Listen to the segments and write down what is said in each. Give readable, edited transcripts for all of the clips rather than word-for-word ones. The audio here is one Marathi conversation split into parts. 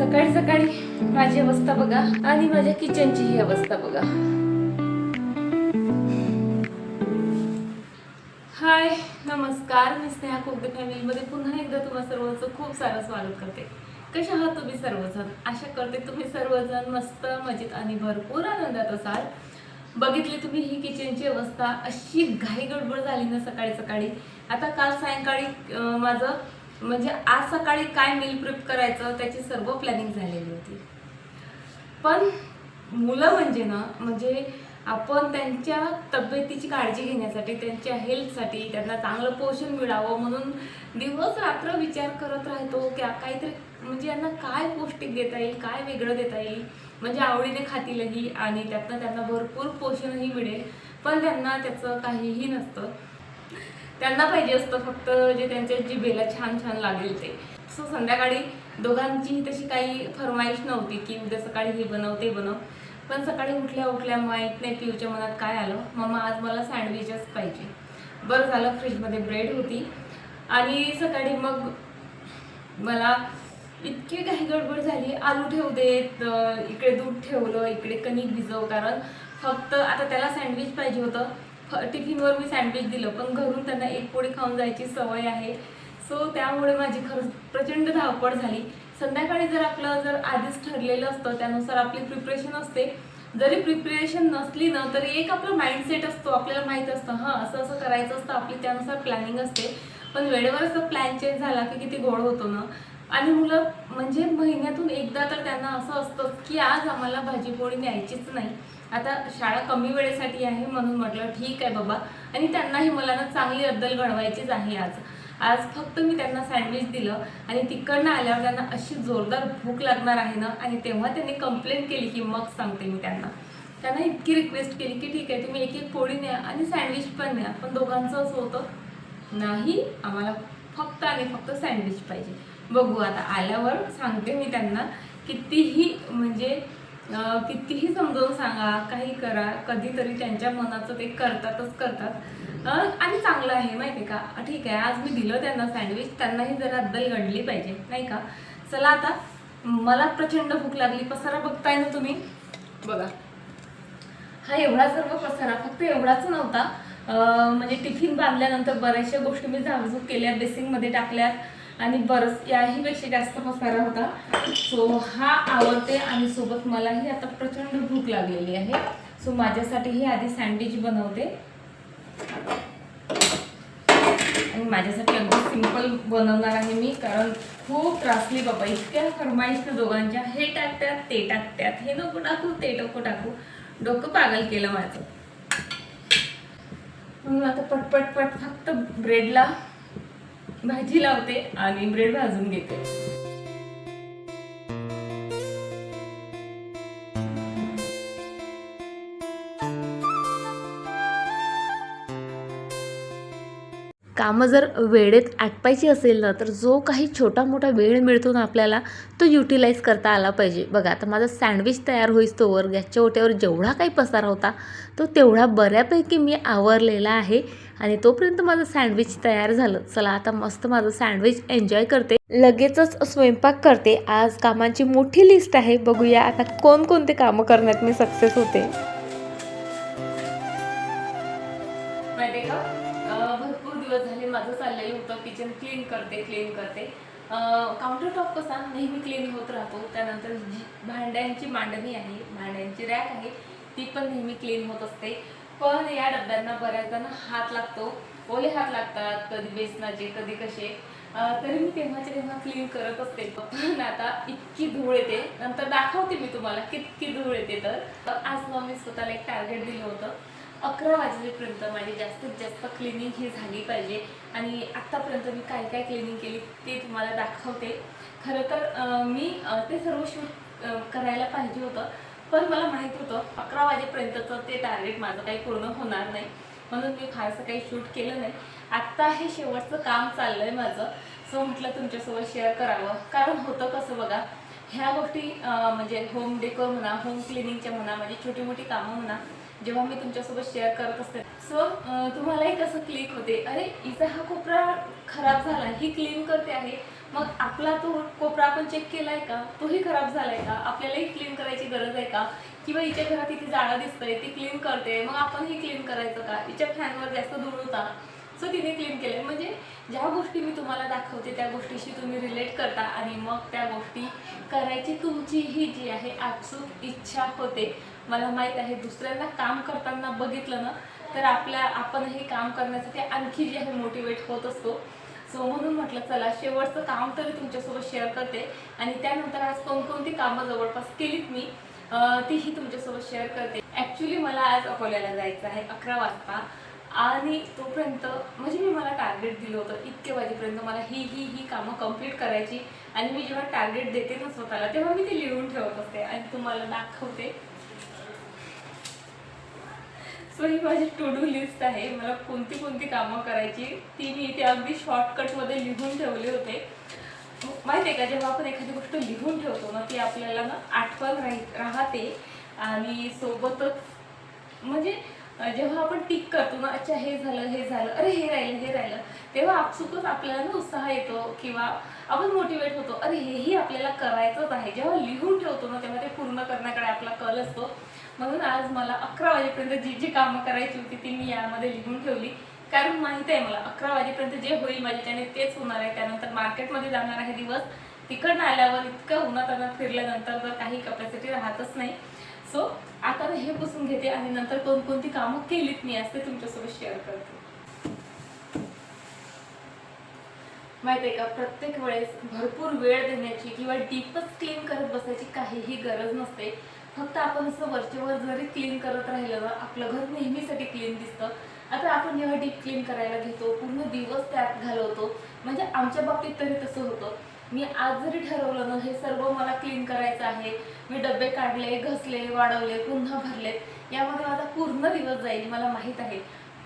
सकाळी सकाळी माझी अवस्था बघा आणि माझ्या किचनची ही अवस्था बघा. हाय नमस्कार, मी स्नेहा कुक फॅमिलीमध्ये पुन्हा एकदा तुम्हा सर्वांचं खूप सारं स्वागत करते. कशा आहात तुम्ही सर्वजण? आशा करते तुम्ही सर्वजण मस्त मजेत आणि भरपूर आनंदात असाल. बघितली तुम्ही ही किचनची अवस्था, अशी घाई गडबड झाली ना सकाळी सकाळी. आता काल सायंकाळी माझं म्हणजे आज सकाळी काय मील प्रिप करायचं त्याची सर्व प्लॅनिंग झालेली होती. पण मुलं म्हणजे आपण त्यांच्या तब्येतीची काळजी घेण्यासाठी, त्यांच्या हेल्थसाठी, त्यांना चांगलं पोषण मिळावं म्हणून दिवस रात्र विचार करत राहतो की काहीतरी म्हणजे यांना काय पौष्टिक देता येईल, काय वेगळं देता येईल, म्हणजे आवडीने खातीलही आणि त्यातनं त्यांना भरपूर पोषणही मिळेल. पण त्यांना त्याचं काहीही नसतं. त्यांना पाहिजे असतं फक्त जे त्यांच्या जिभेला छान छान लागेल ते. सो संध्याकाळी दोघांची तशी काही फरमाईश नव्हती की उद्या सकाळी हे बनव ते बनव. पण सकाळी उठल्या उठल्या माहीत नाही पिऊच्या मनात काय आलं, मम्मा आज मला सँडविचच पाहिजे. बरं झालं फ्रीजमध्ये ब्रेड होती आणि सकाळी मग मला इतकी काही गडबड झाली. आलू ठेवू देत, इकडे दूध ठेवलं, इकडे कणिक भिजव, कारण फक्त आता त्याला सँडविच पाहिजे होतं. टिफिनवर मी सँडविच दिलं पण घरून त्यांना एक पोळी खाऊन जायची सवय आहे. सो त्यामुळे माझी खरंच प्रचंड धावपळ झाली. संध्याकाळी जर आधीच ठरलेलं असतं त्यानुसार आपली प्रिपरेशन असते. जरी प्रिपरेशन नसली ना तरी एक आपला माइंडसेट असतो, आपल्याला माहीत असतं हां असं असं करायचं असतं, आपली त्यानुसार प्लॅनिंग असते. पण वेळेवर असं प्लॅन चेंज झाला की किती घोळ होतो ना. आणि मुलं म्हणजे महिन्यातून एकदा तर त्यांना असं असतं की आज आम्हाला भाजीपोळी न्यायचीच नाही. आता शाळा कमी वेळेसाठी आहे म्हणून म्हटलं ठीक आहे बाबा. आणि त्यांनाही मला ना चांगली अद्दल घडवायचीच आहे आज फक्त मी त्यांना सँडविच दिलं आणि तिकडनं आल्यावर त्यांना अशी जोरदार भूक लागणार आहे ना. आणि तेव्हा त्यांनी कंप्लेंट केली की मग सांगते मी त्यांना इतकी रिक्वेस्ट केली की ठीक आहे तुम्ही एक एक पोळी न्या आणि सँडविच पण न्या. पण दोघांचं असं होतं नाही, आम्हाला फक्त आणि फक्त सँडविच पाहिजे. बघू आता आल्यावर सांगते मी त्यांना. कितीही समजावून सांगा, काही करा, कधीतरी त्यांच्या मनाचं ते करतात. आणि चांगलं आहे माहिती का. ठीक आहे आज मी दिलं त्यांना सँडविच, त्यांनाही जरा अद्दल घडली पाहिजे नाही का. चला आता मला प्रचंड भूक लागली. पसारा बघताय ना तुम्ही बघा, हा एवढा सर्व पसारा फक्त एवढाच नव्हता. म्हणजे टिफिन बांधल्यानंतर बऱ्याचशा गोष्टी मी झाकझूक केल्या, बेसिंगमध्ये टाकल्यात आणि बरंच याहीपेक्षा जास्त पसारा होता. सो हा आवडते आणि सोबत मलाही आता प्रचंड भूक लागलेली आहे. सो माझ्यासाठीही आधी सँडविच बनवते आणि माझ्यासाठी अगदी सिंपल बनवणार आहे मी, कारण खूप त्रासली बाबा. इतक्या फरमाईश ना दोघांच्या, हे टाकतात ते टाकतात, हे नको टाकू ते नको टाकू, डोकं पागल केलं माझं. म्हणून आता पटपट फक्त ब्रेडला भाजी लावते आणि ब्रेड भाजून घेते. कामं जर वेळेत आटपायची असेल ना तर जो काही छोटा मोठा वेळ मिळतो ना आपल्याला तो युटिलाइज करता आला पाहिजे. बघा आता माझा सँडविच तयार होईस्तोवर गॅसच्या ओट्यावर जेवढा काही पसारा होता तो तेवढा बऱ्यापैकी मी आवरलेला आहे आणि तोपर्यंत माझं सँडविच तयार झालं. चला आता मस्त माझं सँडविच एन्जॉय करते, लगेचच स्वयंपाक करते. आज कामांची मोठी लिस्ट आहे, बघूया आता कोणकोणते कामं करण्यात मी सक्सेस होते. भरपूर दिवस झाले माझं चाललेलं होतं किचन क्लीन करते. काउंटर टॉप कसा नेहमी क्लीन होत राहतो. त्यानंतर जी भांड्यांची मांडणी आहे, भांड्यांची रॅक आहे, ती पण नेहमी क्लीन होत असते. पण या डब्यांना बऱ्याचदा हात लागतो, ओले हात लागतात, कधी बेसनाचे कधी कसे. तरी मी तेव्हा क्लीन करत असते. पण आता इतकी धूळ येते, नंतर दाखवते मी तुम्हाला किती धूळ येते. तर आज मग मी स्वतःला एक टार्गेट दिलं होतं, 11 वाजेपर्यंत माझी जास्तीत जास्त क्लिनिंग ही झाली पाहिजे. आणि आत्तापर्यंत मी काय काय क्लिनिंग केली ते तुम्हाला दाखवते. खरं तर मी ते सर्व शूट करायला पाहिजे होतं, पण मला माहीत होतं 11 वाजेपर्यंतचं ते टार्गेट माझं काही पूर्ण होणार नाही, म्हणून मी फारसं काही शूट केलं नाही. आत्ता हे शेवटचं काम चाललं आहे माझं. सो म्हटलं तुमच्यासोबत शेअर करावं. कारण होतं कसं बघा, ह्या गोष्टी म्हणजे होम डेकोर म्हणा, होम क्लिनिंगच्या म्हणा, म्हणजे छोटी मोठी कामं म्हणा, जेव्हा मी तुमच्यासोबत शेअर करत असते. सो तुम्हालाही कसं क्लिक होते, अरे हिचा हा कोपरा खराब झाला, ही क्लीन करते आहे, मग आपला तो कोपरा आपण चेक केलाय का, तोही खराब झालाय का, आपल्यालाही क्लीन करायची गरज आहे का, किंवा हिच्या घरात इथे जाळं दिसतंय, ती क्लीन करते, मग आपणही क्लीन करायचं का, हिच्या फॅनवर जास्त धूळ होता सो तिने क्लीन केलंय. म्हणजे ज्या गोष्टी मी तुम्हाला दाखवते त्या गोष्टीशी तुम्ही रिलेट करता आणि मग त्या गोष्टी करायची तुमचीही जी आहे आपसूक इच्छा होते. मला माहीत आहे दुसऱ्यांना काम करताना बघितलं ना तर आपण हे काम करण्यासाठी आणखी जे आहे मोटिवेट होत असतो. सो म्हणून म्हटलं चला शेवटचं काम तरी तुमच्यासोबत शेअर करते आणि त्यानंतर आज कोणकोणती कामं जवळपास केलीत मी तीही तुमच्यासोबत शेअर करते. ॲक्च्युली मला आज अकोल्याला जायचं आहे 11 वाजता आणि तोपर्यंत म्हणजे मला टार्गेट दिलं होतं इतके वाजेपर्यंत मला ही कामं कंप्लीट करायची. आणि मी जेव्हा टार्गेट देते ना स्वतःला तेव्हा मी ते लिहून ठेवत असते आणि तुम्हाला दाखवते. सो ही माझी टू डू लिस्ट आहे. मला कोणती कोणती कामं करायची ती मी इथे अगदी शॉर्टकटमध्ये लिहून ठेवले होते. माहिती आहे का, जेव्हा आपण एखादी गोष्ट लिहून ठेवतो ना ती आपल्याला ना आठवण राहते आणि सोबतच म्हणजे जेव्हा आपण टिक करतो ना, अच्छा हे झालं, अरे हे राहिलं, तेव्हा आपसुकच आपल्याला ना उत्साह येतो किंवा आपण मोटिवेट होतो, अरे हेही आपल्याला करायचंच आहे. जेव्हा लिहून ठेवतो ना तेव्हा ते पूर्ण करण्याकडे आपला कल असतो. म्हणून आज मला 11 वाजेपर्यंत जी कामं करायची होती ती मी यामध्ये लिहून ठेवली. कारण माहिती आहे मला 11 वाजेपर्यंत जे होईल माझ्याच्याने तेच होणार आहे. त्यानंतर मार्केटमध्ये जाणार आहे दिवस, तिकडनं आल्यावर इतकं उन्हात फिरल्यानंतर तर काही कॅपॅसिटी राहतच नाही. सो आता हे पुसून घेते आणि नंतर कोणकोणती कामं केलीत मी आज ते तुमच्यासोबत शेअर करते. माहिती आहे का, प्रत्येक वेळेस भरपूर वेळ देण्याची किंवा डीपच क्लीन करत बसायची काहीही गरज नसते. फक्त आपण असं वरचेवर जरी क्लीन करत राहिलं ना आपलं घर नेहमीसाठी क्लीन दिसतं. आता आपण जेव्हा डीप क्लीन करायला घेतो पूर्ण दिवस त्यात घालवतो. म्हणजे आमच्या बाबतीत तरी तसं होतं. मी आज जरी ठरवलं ना हे सर्व मला क्लीन करायचं आहे, मी डबे काढले, घसले, वाढवले, पुन्हा भरलेत, यामध्ये माझा पूर्ण दिवस जाईल मला माहीत आहे.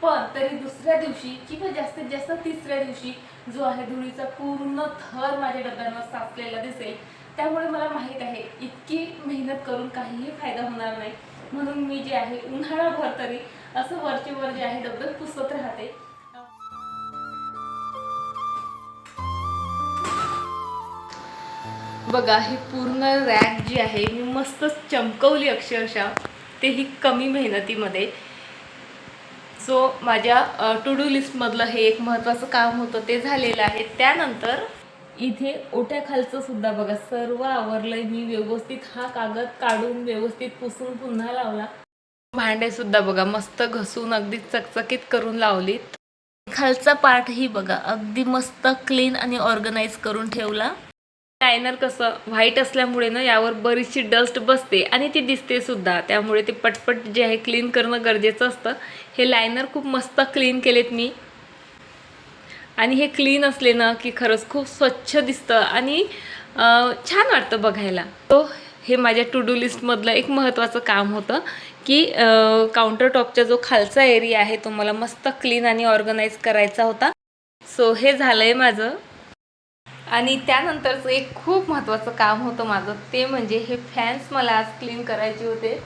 पण तरी दुसऱ्या दिवशी किंवा जास्तीत जास्त तिसऱ्या दिवशी जो आहे धुळीचा पूर्ण थर माझ्या डब्यांवर साचलेला दिसेल. त्यामुळे मला माहीत आहे इतकी मेहनत करून काहीही फायदा होणार नाही. म्हणून मी जे आहे उन्हाळाभर तरी असं वरचेवर जे आहे डबे पुसत राहते. बघा ही पूर्ण रॅक जी आहे मी मस्त चमकवली अक्षरशः, तेही कमी मेहनतीमध्ये. सो माझ्या टू डू लिस्टमधलं हे एक महत्त्वाचं काम होतं ते झालेलं आहे. त्यानंतर इथे ओट्याखालचं सुद्धा बघा सर्व आवरलंय मी व्यवस्थित. हा कागद काढून व्यवस्थित पुसून पुन्हा लावला. भांडे सुद्धा बघा मस्त घसून अगदी चकचकीत करून लावलीत. खालचा पार्टही बघा अगदी मस्त क्लीन आणि ऑर्गनाइज करून ठेवला. लायनर कसं व्हाईट असल्यामुळे ना यावर बरीचशी डस्ट बसते आणि ती दिसते सुद्धा, त्यामुळे ते पटपट जे आहे क्लीन करणं गरजेचं असतं. हे लायनर खूप मस्त क्लीन केलेत मी आणि हे क्लीन असले ना की खरंच खूप स्वच्छ दिसतं आणि छान वाटतं बघायला. तो हे माझ्या टू डू लिस्टमधलं एक महत्त्वाचं काम होतं की काउंटर टॉपचा जो खालचा एरिया आहे तो मला मस्त क्लीन आणि ऑर्गनाइज करायचा होता. सो हे झालं आहे माझं. आणि त्यानंतरचं एक खूप महत्त्वाचं काम होतं माझं ते म्हणजे हे फॅन्स मला आज क्लीन करायचे होते.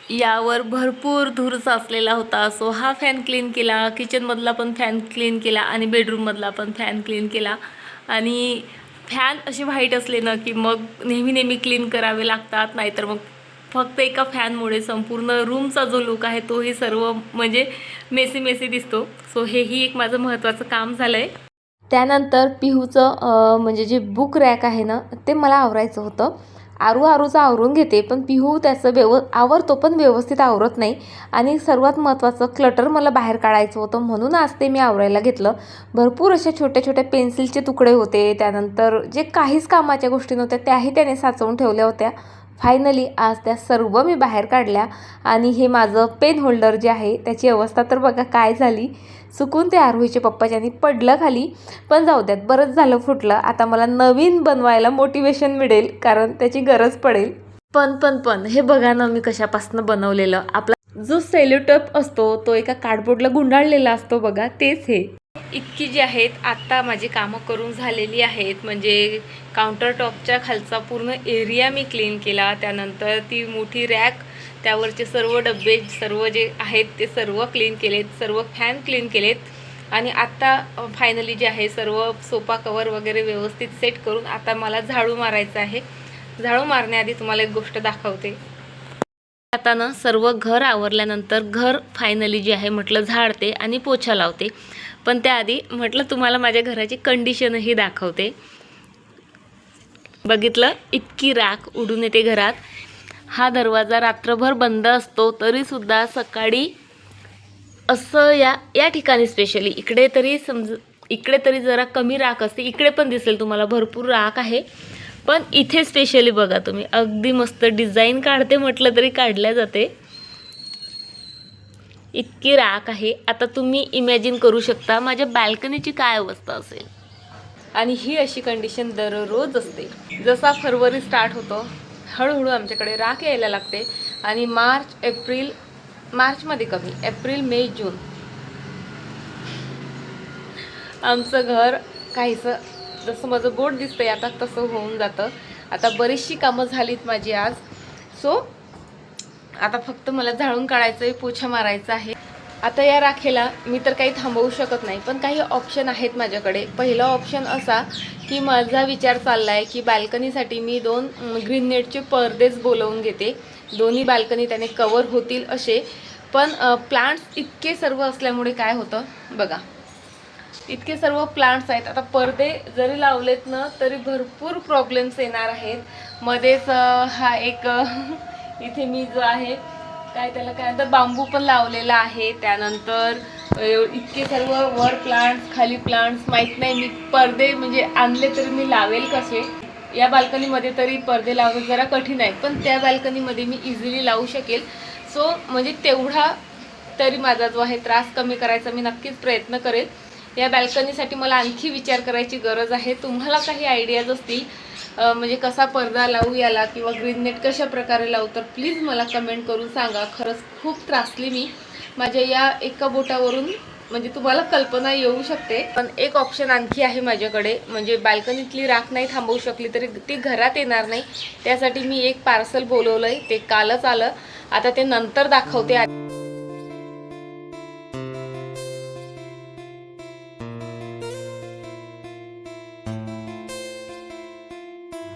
यावर भरपूर धूर साचलेला होता. सो हा फॅन क्लीन केला, किचनमधला पण फॅन क्लीन केला आणि बेडरूममधला पण फॅन क्लीन केला. आणि फॅन असे व्हाईट असले ना की मग नेहमी क्लीन करावे लागतात, नाहीतर मग फक्त एका फॅनमुळे संपूर्ण रूमचा जो लुक आहे तोही सर्व म्हणजे मेसी दिसतो. सो हेही एक माझं महत्त्वाचं काम झालं आहे. त्यानंतर पिहूचं म्हणजे जे बुक रॅक आहे ना ते मला आवरायचं होतं. आरूचं आवरून घेते पण पिहू त्याचं आवरतो पण व्यवस्थित आवरत नाही. आणि सर्वात महत्त्वाचं क्लटर मला बाहेर काढायचं होतं म्हणून आज ते मी आवरायला घेतलं. भरपूर अशा छोट्या पेन्सिलचे तुकडे होते, त्यानंतर जे काहीच कामाच्या गोष्टी नव्हत्या त्याही त्याने साचवून ठेवल्या होत्या. फायनली आज त्या सर्व मी बाहेर काढल्या. आणि हे माझं पेन होल्डर जे आहे त्याची अवस्था तर बघा काय झाली. चुकून ते आरोहीच्या पप्पाच्यानी पडलं खाली, पण जाऊ द्यात बरंच झालं फुटलं. आता मला नवीन बनवायला मोटिवेशन मिळेल कारण त्याची गरज पडेल. पण हे बघा ना मी कशापासून बनवलेलं. आपला जो सेलोटेप असतो तो एका कार्डबोर्डला गुंडाळलेला असतो बघा, तेच हे. इतकी जी आहेत आत्ता माझी कामं करून झालेली आहेत. म्हणजे काउंटर टॉपच्या खालचा पूर्ण एरिया मी क्लीन केला. त्यानंतर ती मोठी रॅक त्यावरचे सर्व डबे सर्व जे आहेत ते सर्व क्लीन केलेत, सर्व फॅन क्लीन केलेत आणि आता फायनली जे आहे सर्व सोफा कवर वगैरे व्यवस्थित सेट करून आता मला झाडू मारायचं आहे. झाडू मारण्याआधी तुम्हाला एक गोष्ट दाखवते. आता ना सर्व घर आवरल्यानंतर घर फायनली जे आहे म्हटलं झाडते आणि पोछा लावते, पण त्याआधी म्हटलं तुम्हाला माझ्या घराची कंडिशनही दाखवते. बघितलं, इतकी राख उडून येते घरात. हा दरवाजा रात्रभर बंद असतो तरीसुद्धा सकाळी असं या ठिकाणी स्पेशली इकडे तरी जरा कमी राख असते, इकडे पण दिसेल तुम्हाला भरपूर राख आहे, पण इथे स्पेशली बघा तुम्ही, अगदी मस्त डिझाईन काढते म्हटलं तरी काढल्या जाते, इतकी राख आहे. आता तुम्ही इमॅजिन करू शकता माझ्या बाल्कनीची काय अवस्था असेल. आणि ही अशी कंडिशन दररोज असते. जसा फरवरी स्टार्ट होतो हळूहळू आमच्याकडे राख यायला लागते आणि मार्चमध्ये कमी, एप्रिल मे जून आमचं घर काहीसं जसं माझं बोट दिसतंय आता तसं होऊन जातं. आता बरीचशी कामं झालीत माझी आज, सो आता फक्त मला झाडून काढायचं आहे, पोछा मारायचा आहे. आता या राखेला मी तर काही थांबवू शकत नाही, पण काही ऑप्शन आहेत माझ्याकडे. पहिला ऑप्शन असा की माझा विचार चालला आहे की बाल्कनीसाठी मी 2 ग्रीन नेटचे पडदेच बोलवून घेते, दोन्ही बाल्कनी त्याने कवर होतील असे. पण प्लांट्स इतके सर्व असल्यामुळे काय होतं बघा, इतके सर्व प्लांट्स आहेत. आता पडदे जरी लावलेत ना तरी भरपूर प्रॉब्लेम्स येणार आहेत. मध्येच हा एक इथे मी जो आहे काय त्याला काय म्हणतात बांबू पण लावलेला आहे. त्यानंतर इतके सर्व वर प्लांट्स खाली प्लांट्स, माहीत नाही मी पडदे म्हणजे आणले तरी मी लावेल कसे. या बाल्कनीमध्ये तरी पडदे लावणं जरा कठीण आहे, पण त्या बाल्कनीमध्ये मी इझिली लावू शकेल. सो म्हणजे तेवढा तरी माझा जो आहे त्रास कमी करायचा मी नक्कीच प्रयत्न करेल. या बाल्कनीसाठी मला आणखी विचार करायची गरज आहे. तुम्हाला काही आयडियाज असतील म्हणजे कसा पडदा लावू याला किंवा ग्रीन नेट कशा प्रकारे लावू, तर प्लीज मला कमेंट करून सांगा. खरंच खूप त्रासली मी माझ्या या एका बोटावरून, म्हणजे तुम्हाला कल्पना येऊ शकते. पण एक ऑप्शन आणखी आहे माझ्याकडे, म्हणजे बाल्कनीतली राख नाही थांबवू शकली तरी ती घरात येणार नाही, त्यासाठी मी एक पार्सल बोलवलं आहे. ते कालच आलं, आता ते नंतर दाखवते.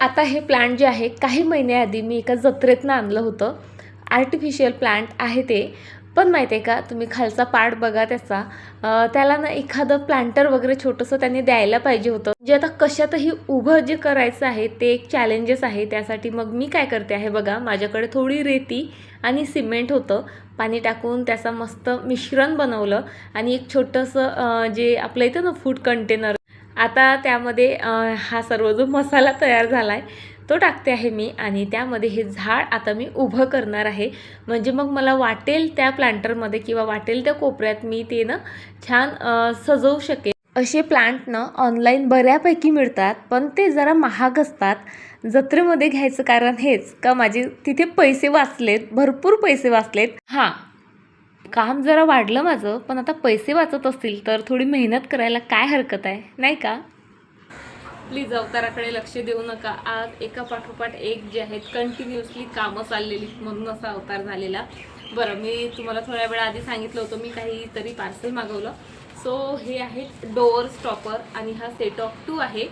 आता हे प्लांट जे आहे काही महिन्याआधी मी एका जत्रेतनं आणलं होतं. आर्टिफिशियल प्लांट आहे ते, पण माहिती आहे का तुम्ही खालचा पार्ट बघा त्याचा, त्याला ना एखादं प्लांटर वगैरे छोटंसं त्यांनी द्यायला पाहिजे होतं. जे आता कशातही उभं जे करायचं आहे ते एक चॅलेंजेस आहे. त्यासाठी मग मी काय करते आहे बघा, माझ्याकडे थोडी रेती आणि सिमेंट होतं, पाणी टाकून त्याचं मस्त मिश्रण बनवलं आणि एक छोटंसं जे आपलं इथं ना फूड कंटेनर, आता त्यामध्ये हा सर्व जो मसाला तयार झाला आहे तो टाकते आहे मी आणि त्यामध्ये हे झाड आता मी उभं करणार आहे. म्हणजे मग मला वाटेल त्या प्लांटरमध्ये किंवा वाटेल त्या कोपऱ्यात मी ते ना छान सजवू शकेल. असे प्लांट ना ऑनलाईन बऱ्यापैकी मिळतात, पण ते जरा महाग असतात. जत्रेमध्ये घ्यायचं कारण हेच का माझे तिथे पैसे वाचलेत, भरपूर पैसे वाचलेत. हां, काम जरा वाढलं माझं, पण आता पैसे वाचत असतील तर थोडी मेहनत करायला काय हरकत आहे, नाही का. प्लीज अवताराकडे लक्ष देऊ नका. आज एका पाठोपाठ एक जे आहेत कंटिन्युअसली कामं चाललेली, म्हणून असा अवतार झालेला. बरं, मी तुम्हाला थोड्या वेळा आधी सांगितलं होतं मी काहीतरी पार्सल मागवलं. सो हे आहेत डोअर स्टॉपर आणि हा सेट ऑफ 2 आहे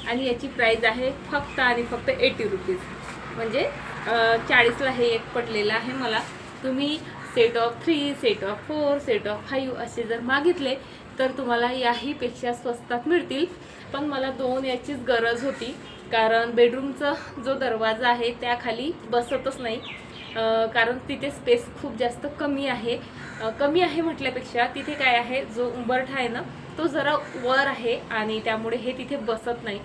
आणि याची प्राईज आहे फक्त आणि फक्त 80 रुपीज. म्हणजे 40ला हे एक पडलेलं आहे मला. तुम्ही set of 3, set of 4, set of 5 असे जर मागितले तर तुम्हाला याहीपेक्षा स्वस्तात मिळतील. पण मला 2 याचीच गरज होती, कारण बेडरूमचा जो दरवाजा आहे त्याखाली बसतच नाही, कारण तिथे स्पेस खूप जास्त कमी आहे. कमी आहे म्हटल्यापेक्षा तिथे काय आहे, जो उंबरठा आहे ना तो जरा वर आहे आणि त्यामुळे हे तिथे बसत नाही.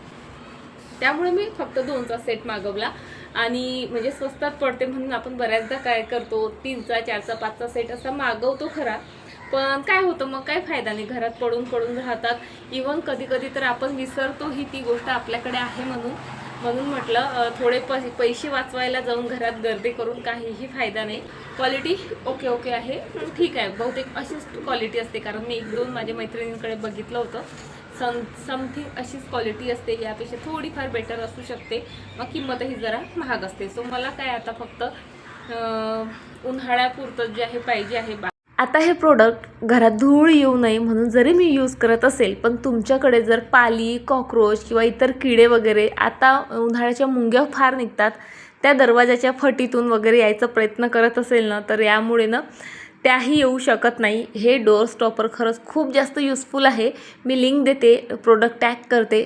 त्यामुळे मी फक्त 2चा सेट मागवला आणि म्हणजे स्वस्तात पडते म्हणून आपण बऱ्याचदा काय करतो 3चा, 4चा, 5चा सेट असा मागवतो खरा, पण काय होतं मग काय फायदा नाही, घरात पडून पडून राहतात. इवन कधी कधी तर आपण विसरतो ही ती गोष्ट आपल्याकडे आहे म्हणून म्हटलं थोडे पैसे वाचवायला जाऊन घरात गर्दी करून काहीही फायदा नाही. क्वालिटी ओके आहे, ठीक आहे, बहुतेक अशीच क्वालिटी असते, कारण मी 1-2 माझ्या मैत्रिणींकडे बघितलं होतं. समथिंग अशीच क्वालिटी असते, यापेक्षा थोडीफार बेटर असू शकते, मग किंमतही जरा महाग असते. सो मला काय आता फक्त उन्हाळ्यापुरतं जे आहे पाहिजे आहे. आता हे प्रोडक्ट घरात धूळ येऊ नये म्हणून जरी मी यूज करत असेल, पण तुमच्याकडे जर पाली, कॉक्रोच किंवा इतर किडे वगैरे, आता उन्हाळ्याच्या मुंग्या फार निघतात, त्या दरवाजाच्या फटीतून वगैरे यायचा प्रयत्न करत असेल ना, तर यामुळे ना त्याही येऊ शकत नाही. हे डोअर स्टॉपर खरंच खूप जास्त युजफुल आहे. मी लिंक देते, प्रोडक्ट टॅग करते.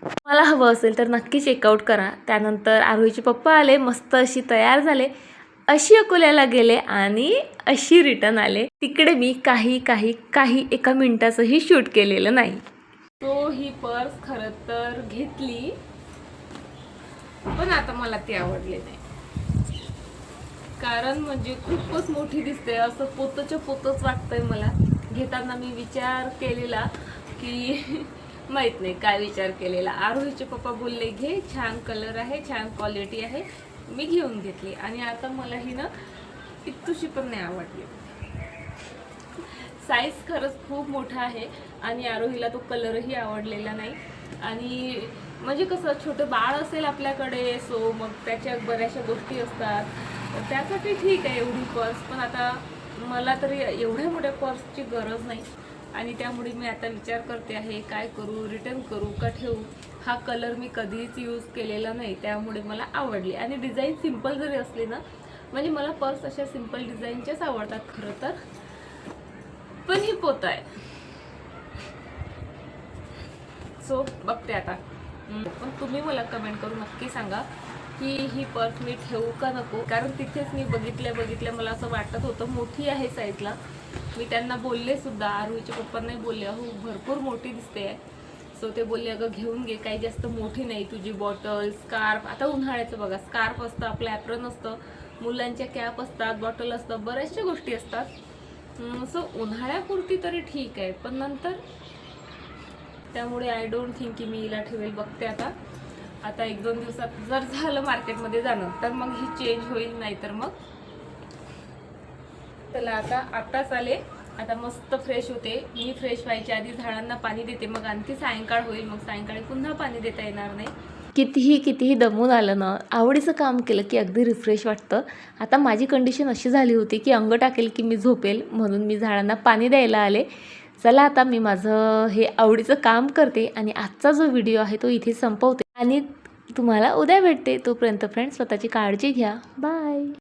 मला हवं असेल तर नक्की चेकआउट करा. त्यानंतर आरोहीचे पप्पा आले, मस्त अशी तयार झाले, अशी अकोल्याला गेले आणि अशी रिटर्न आले. तिकडे मी काही एका मिनिटाचंही शूट केलेलं नाही. तो ही पर्स खरं तर घेतली, पण आता मला ती आवडली नाही. कारण म्हणजे खूपच मोठी दिसते, असं पोतच्या पोतच वाटतंय मला. घेताना मी विचार केलेला की माहित नाही काय विचार केलेला. आरोहीचे पप्पा बोलले घे, छान कलर आहे, छान क्वालिटी आहे. मी घेऊन घेतली आणि आता मला ही ना इतुशी पण नाही आवडली. साईज खरंच खूप मोठा आहे आणि आरोहीला तो कलरही आवडलेला नाही. आणि म्हणजे कसं छोटं बाळ असेल आपल्याकडे, सो मग त्याच्या बऱ्याचशा गोष्टी असतात, तर त्यासाठी ठीक आहे एवढी पर्स. पण आता मला तरी एवढ्या मोठ्या पर्सची गरज नाही आणि त्यामुळे मी आता विचार करते आहे काय करू, रिटर्न करू का ठेवू. हा कलर मी कधीच यूज केलेला नाही, त्यामुळे मला आवडली. आणि डिझाईन सिंपल जरी असली ना, म्हणजे मला पर्स अशा सिंपल डिझाईनच्याच आवडतात खरं तर. पण ही पोत आहे, सो बघते आता. पण तुम्ही मला कमेंट करून नक्की सांगा की ही पर्स मी ठेवू का नको. कारण तिथेच मी बघितल्या मला असं वाटत होतं मोठी आहे साईजला. मी त्यांना बोलले सुद्धा, आरोहीच्या पप्पांनाही बोलले, हो भरपूर मोठी दिसते आहे. सो ते बोलले अगं घेऊन घे, काही जास्त मोठी नाही. तुझी बॉटल, स्कार्फ, आता उन्हाळ्याचं बघा, स्कार्फ असतं, आपलं ॲप्रन असतं, मुलांच्या कॅप असतात, बॉटल असतं, बऱ्याचशा गोष्टी असतात. सो उन्हाळ्यापुरती तरी ठीक आहे, पण नंतर त्यामुळे आय डोंट थिंक की मी हिला ठेवेल. बघते आता 1-2 दिवसात जर झालं मार्केटमध्ये जाणं तर मग ही चेंज होईल, नाही तर मग चला. आताच आले, आता मस्त फ्रेश होते. मी फ्रेश व्हायच्या आधी झाडांना पाणी देते, मग आणखी सायंकाळ होईल, मग सायंकाळी पुन्हा पाणी देता येणार नाही. कितीही दमून आलं ना, आवडीचं काम केलं की अगदी रिफ्रेश वाटतं. आता माझी कंडिशन अशी झाली होती की अंग टाकेल की मी झोपेल, म्हणून मी झाडांना पाणी द्यायला आले. चला आता मी माझं हे आवडीचं काम करते आणि आजचा जो व्हिडिओ आहे तो इथे संपवते आणि तुम्हाला उद्या भेटते. तोपर्यंत फ्रेंड्स, स्वतःची काळजी घ्या. बाय.